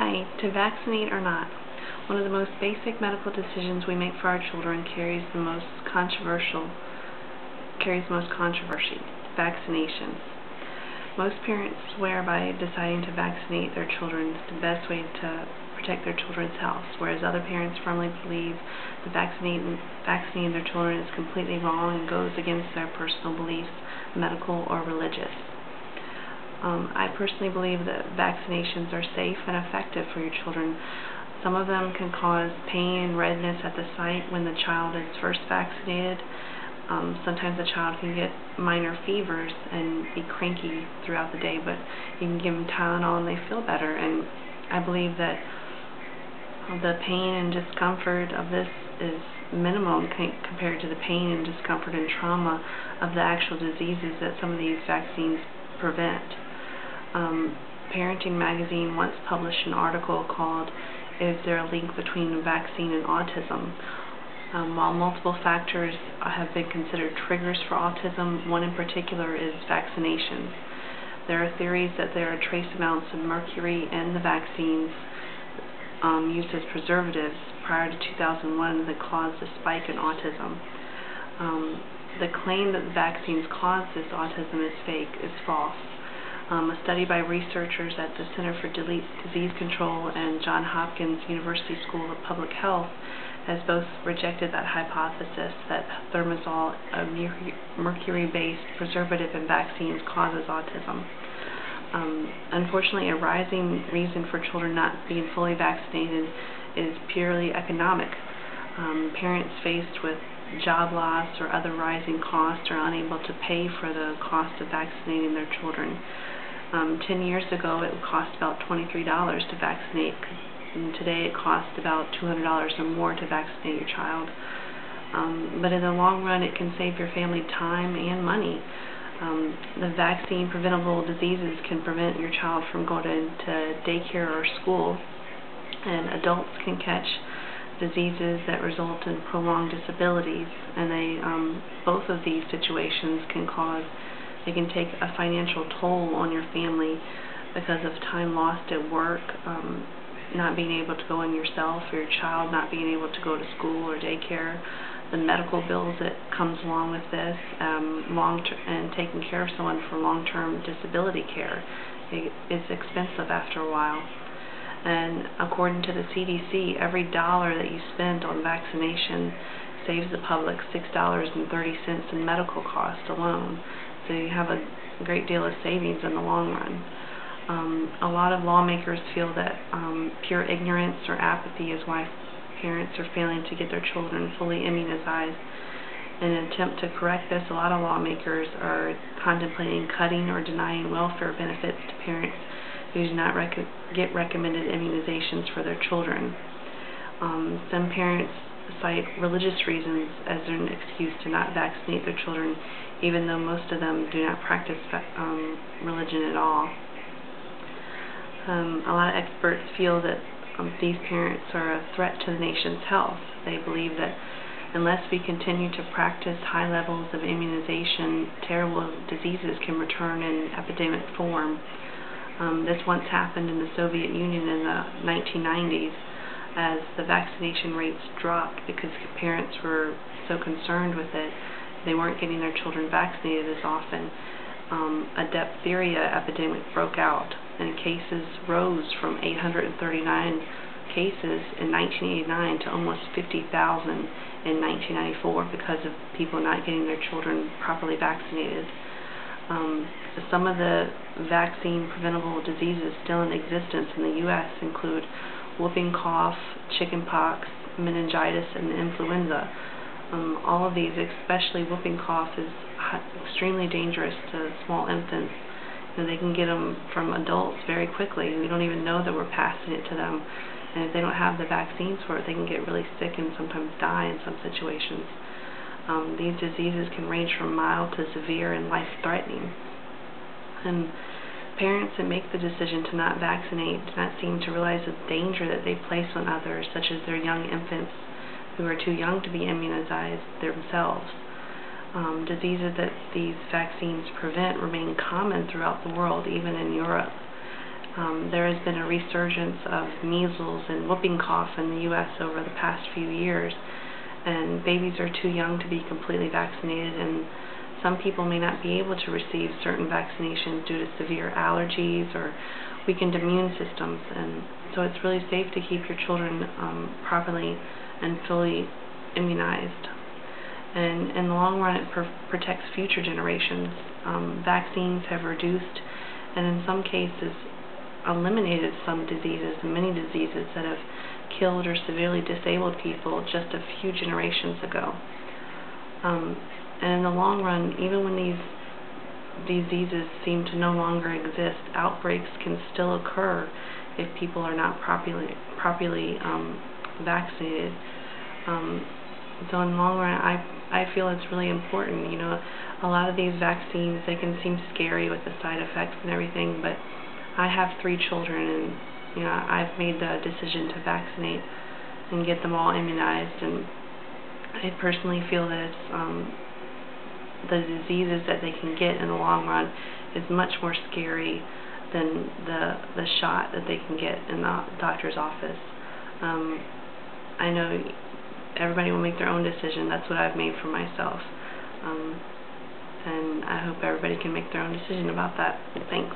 Hi, to vaccinate or not. One of the most basic medical decisions we make for our children carries most controversy, vaccinations. Most parents swear by deciding to vaccinate their children is the best way to protect their children's health, whereas other parents firmly believe that vaccinating their children is completely wrong and goes against their personal beliefs, medical or religious. I personally believe that vaccinations are safe and effective for your children. Some of them can cause pain and redness at the site when the child is first vaccinated. Sometimes the child can get minor fevers and be cranky throughout the day, but you can give them Tylenol and they feel better. And I believe that the pain and discomfort of this is minimum compared to the pain and discomfort and trauma of the actual diseases that some of these vaccines prevent. Parenting Magazine once published an article called "Is There a Link Between a Vaccine and Autism?" While multiple factors have been considered triggers for autism, one in particular is vaccinations. There are theories that there are trace amounts of mercury in the vaccines used as preservatives prior to 2001 that caused a spike in autism. The claim that the vaccines cause this autism is fake, is false. A study by researchers at the Center for Disease Control and Johns Hopkins University School of Public Health has both rejected that hypothesis that thimerosal, a mercury-based preservative in vaccines, causes autism. Unfortunately, a rising reason for children not being fully vaccinated is purely economic. Parents faced with job loss or other rising costs are unable to pay for the cost of vaccinating their children. 10 years ago, it would cost about $23 to vaccinate, and today it costs about $200 or more to vaccinate your child. But in the long run, it can save your family time and money. The vaccine-preventable diseases can prevent your child from going to daycare or school, and adults can catch diseases that result in prolonged disabilities, and both of these situations they can take a financial toll on your family because of time lost at work, not being able to go in yourself or your child not being able to go to school or daycare, the medical bills that comes along with this, and taking care of someone for long-term disability care. It's expensive after a while. And according to the CDC, every dollar that you spend on vaccination saves the public $6.30 in medical costs alone. So you have a great deal of savings in the long run. A lot of lawmakers feel that pure ignorance or apathy is why parents are failing to get their children fully immunized. In an attempt to correct this, a lot of lawmakers are contemplating cutting or denying welfare benefits to parents who do not get recommended immunizations for their children. Some parents cite religious reasons as an excuse to not vaccinate their children, even though most of them do not practice religion at all. A lot of experts feel that these parents are a threat to the nation's health. They believe that unless we continue to practice high levels of immunization, terrible diseases can return in epidemic form. This once happened in the Soviet Union in the 1990s as the vaccination rates dropped because parents were so concerned with it. They weren't getting their children vaccinated as often. A diphtheria epidemic broke out, and cases rose from 839 cases in 1989 to almost 50,000 in 1994 because of people not getting their children properly vaccinated. Some of the vaccine-preventable diseases still in existence in the U.S. include whooping cough, chickenpox, meningitis, and influenza. All of these, especially whooping cough, is extremely dangerous to small infants. They can get them from adults very quickly. We don't even know that we're passing it to them. And if they don't have the vaccines for it, they can get really sick and sometimes die in some situations. These diseases can range from mild to severe and life-threatening. And parents that make the decision to not vaccinate do not seem to realize the danger that they place on others, such as their young infants who are too young to be immunized themselves. Diseases that these vaccines prevent remain common throughout the world, even in Europe. There has been a resurgence of measles and whooping cough in the U.S. over the past few years, and babies are too young to be completely vaccinated, and some people may not be able to receive certain vaccinations due to severe allergies or weakened immune systems, and so it's really safe to keep your children properly and fully immunized. And in the long run, it protects future generations. Vaccines have reduced and in some cases eliminated some diseases, many diseases that have killed or severely disabled people just a few generations ago. And in the long run, even when these diseases seem to no longer exist, outbreaks can still occur if people are not properly vaccinated. So in the long run, I feel it's really important. You know, a lot of these vaccines, they can seem scary with the side effects and everything, but I have 3 children, and you know, I've made the decision to vaccinate and get them all immunized, and I personally feel that it's the diseases that they can get in the long run is much more scary than the shot that they can get in the doctor's office. I know everybody will make their own decision. That's what I've made for myself. And I hope everybody can make their own decision about that. Thanks.